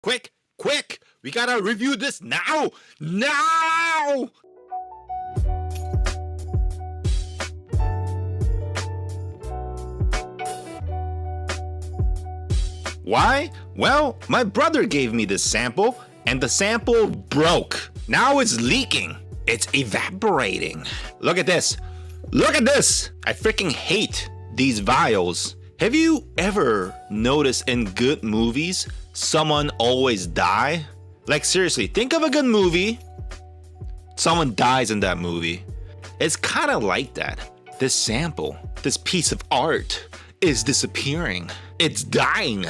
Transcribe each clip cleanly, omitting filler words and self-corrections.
Quick, quick! We gotta review this now! Now! Why? Well, my brother gave me this sample, and the sample broke. Now it's leaking. It's evaporating. Look at this. Look at this! I freaking hate these vials. Have you ever noticed in good movies, someone always die? Like seriously, think of a good movie, someone dies in that movie. It's kind of like that. This sample, this piece of art is disappearing. It's dying.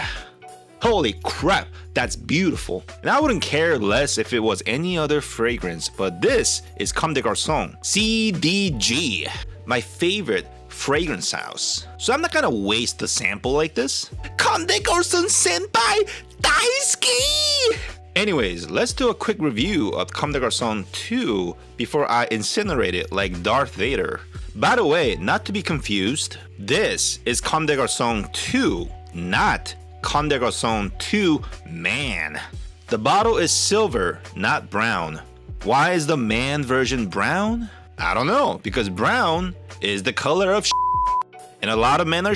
Holy crap, that's beautiful. And I wouldn't care less if it was any other fragrance, but this is Comme des Garcons, CDG, my favorite fragrance house. So I'm not gonna waste the sample like this. Comme des Garcons senpai, daisuki! Anyways, let's do a quick review of Comme des Garcons 2 before I incinerate it like Darth Vader. By the way, not to be confused, this is Comme des Garcons 2, not Comme des Garcons 2 Man. The bottle is silver, not brown. Why is the man version brown? I don't know, because brown is the color of and a lot of men are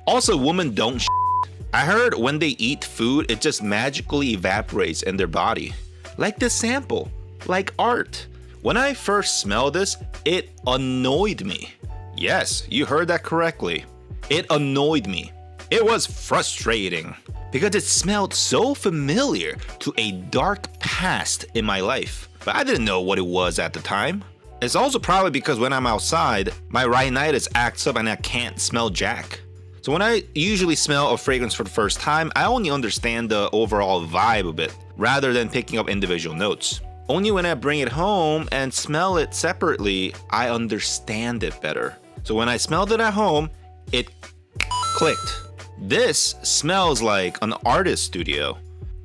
Also, women don't I heard when they eat food, it just magically evaporates in their body. Like this sample, like art. When I first smelled this, it annoyed me. Yes, you heard that correctly. It annoyed me. It was frustrating because it smelled so familiar to a dark past in my life, but I didn't know what it was at the time. It's also probably because when I'm outside, my rhinitis acts up and I can't smell jack. So when I usually smell a fragrance for the first time, I only understand the overall vibe of it rather than picking up individual notes. Only when I bring it home and smell it separately, I understand it better. So when I smelled it at home, it clicked. This smells like an artist studio.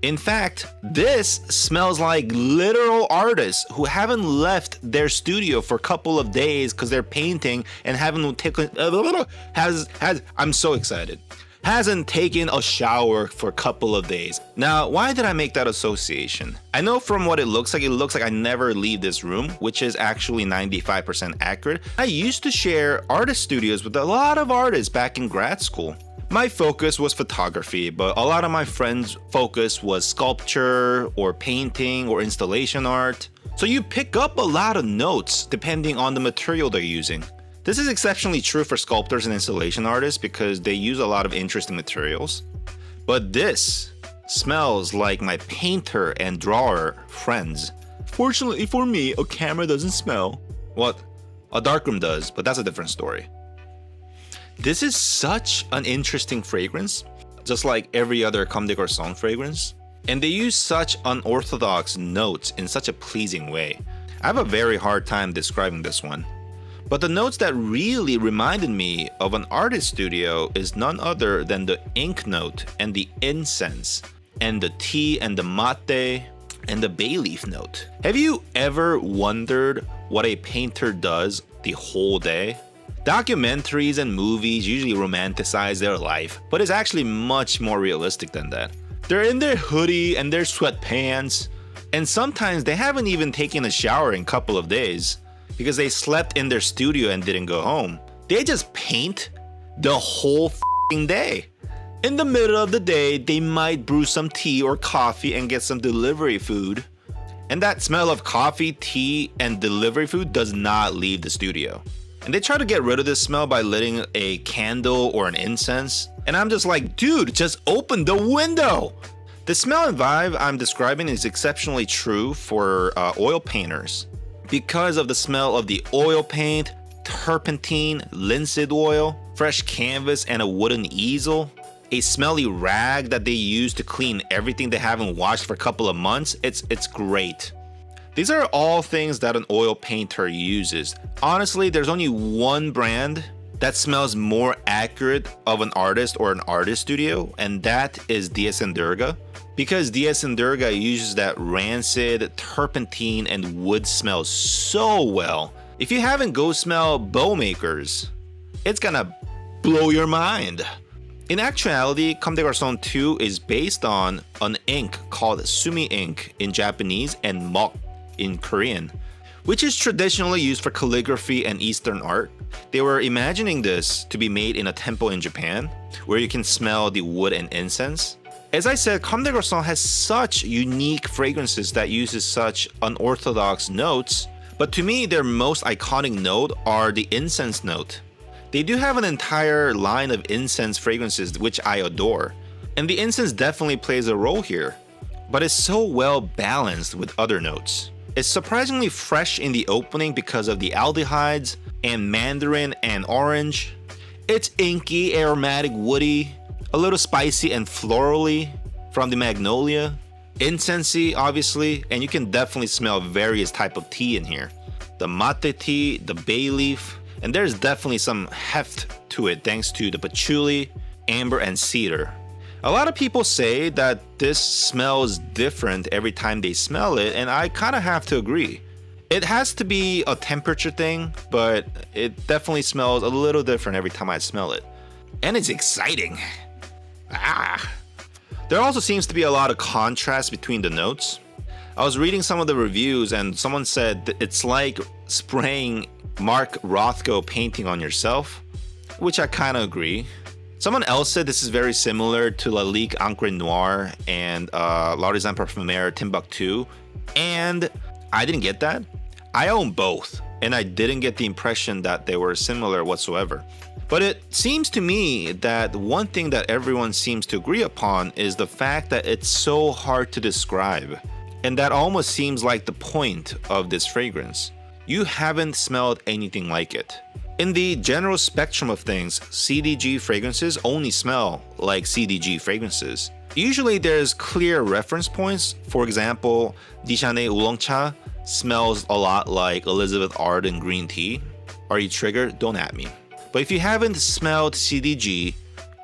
In fact, this smells like literal artists who haven't left their studio for a couple of days because they're painting and haven't taken I'm so excited. Hasn't taken a shower for a couple of days. Now, why did I make that association? I know from what it looks like I never leave this room, which is actually 95% accurate. I used to share artist studios with a lot of artists back in grad school. My focus was photography, but a lot of my friends' focus was sculpture or painting or installation art. So you pick up a lot of notes depending on the material they're using. This is exceptionally true for sculptors and installation artists because they use a lot of interesting materials. But this smells like my painter and drawer friends. Fortunately for me, a camera doesn't smell. What? A darkroom does, but that's a different story. This is such an interesting fragrance, just like every other Comme des Garcons fragrance. And they use such unorthodox notes in such a pleasing way. I have a very hard time describing this one. But the notes that really reminded me of an artist studio is none other than the ink note and the incense and the tea and the mate and the bay leaf note. Have you ever wondered what a painter does the whole day? Documentaries and movies usually romanticize their life, but it's actually much more realistic than that. They're in their hoodie and their sweatpants, and sometimes they haven't even taken a shower in a couple of days because they slept in their studio and didn't go home. They just paint the whole f***ing day. In the middle of the day, they might brew some tea or coffee and get some delivery food. And that smell of coffee, tea, and delivery food does not leave the studio. And they try to get rid of this smell by lighting a candle or an incense. And I'm just like, dude, just open the window. The smell and vibe I'm describing is exceptionally true for oil painters. Because of the smell of the oil paint, turpentine, linseed oil, fresh canvas, and a wooden easel, a smelly rag that they use to clean everything they haven't washed for a couple of months, it's great. These are all things that an oil painter uses. Honestly, there's only one brand that smells more accurate of an artist or an artist studio, and that is Dias and Durga. Because Dias and Durga uses that rancid, turpentine, and wood smell so well. If you haven't go smell Bowmakers, it's gonna blow your mind. In actuality, Comme des Garçons 2 is based on an ink called Sumi ink in Japanese and Mok in Korean, which is traditionally used for calligraphy and Eastern art. They were imagining this to be made in a temple in Japan, where you can smell the wood and incense. As I said, Comme des Garçons has such unique fragrances that uses such unorthodox notes, but to me, their most iconic note are the incense note. They do have an entire line of incense fragrances which I adore, and the incense definitely plays a role here, but it's so well balanced with other notes. It's surprisingly fresh in the opening because of the aldehydes and mandarin and orange. It's inky, aromatic, woody, a little spicy and florally from the magnolia, incensey obviously, and you can definitely smell various type of tea in here. The mate tea, the bay leaf, and there's definitely some heft to it thanks to the patchouli, amber, and cedar. A lot of people say that this smells different every time they smell it, and I kind of have to agree. It has to be a temperature thing, but it definitely smells a little different every time I smell it. And it's exciting. There also seems to be a lot of contrast between the notes. I was reading some of the reviews and someone said that it's like spraying Mark Rothko painting on yourself, which I kind of agree. Someone else said this is very similar to La Ligue Encre Noire and L'Artisan Parfumeur Timbuktu, and I didn't get that. I own both, and I didn't get the impression that they were similar whatsoever. But it seems to me that one thing that everyone seems to agree upon is the fact that it's so hard to describe, and that almost seems like the point of this fragrance. You haven't smelled anything like it. In the general spectrum of things, CDG fragrances only smell like CDG fragrances. Usually there's clear reference points. For example, Dijonais Oolong Cha smells a lot like Elizabeth Arden green tea. Are you triggered? Don't at me. But if you haven't smelled CDG,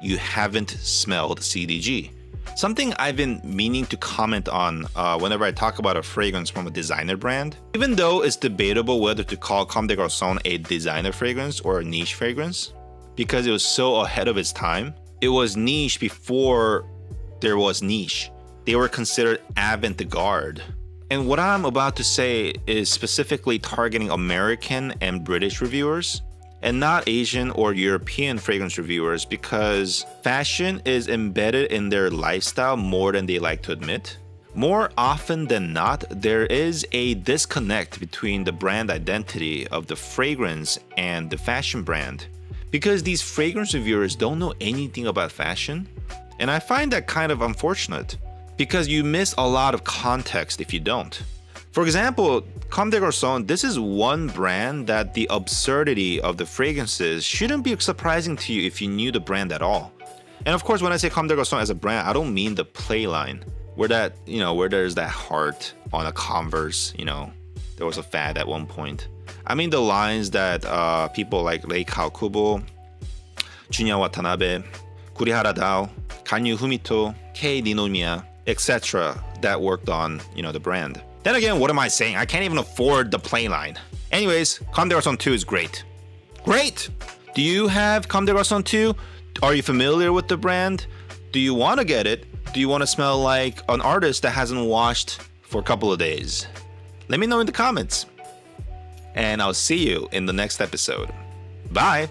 you haven't smelled CDG. Something I've been meaning to comment on whenever I talk about a fragrance from a designer brand. Even though it's debatable whether to call Comme des Garçons a designer fragrance or a niche fragrance, because it was so ahead of its time. It was niche before there was niche. They were considered avant-garde. And what I'm about to say is specifically targeting American and British reviewers, and not Asian or European fragrance reviewers, because fashion is embedded in their lifestyle more than they like to admit. More often than not, there is a disconnect between the brand identity of the fragrance and the fashion brand, because these fragrance reviewers don't know anything about fashion, and I find that kind of unfortunate, because you miss a lot of context if you don't. For example, Comme des Garçons, this is one brand that the absurdity of the fragrances shouldn't be surprising to you if you knew the brand at all. And of course, when I say Comme des Garçons as a brand, I don't mean the play line, where there's that heart on a Converse, there was a fad at one point. I mean the lines that people like Rei Kawakubo, Junya Watanabe, Kurihara Dao, Kanyu Fumito, Kei Ninomiya, etc. that worked on, the brand. Then again, what am I saying? I can't even afford the play line. Anyways, Comme des Garçons 2 is great. Great! Do you have Comme des Garçons 2? Are you familiar with the brand? Do you want to get it? Do you want to smell like an artist that hasn't washed for a couple of days? Let me know in the comments. And I'll see you in the next episode. Bye!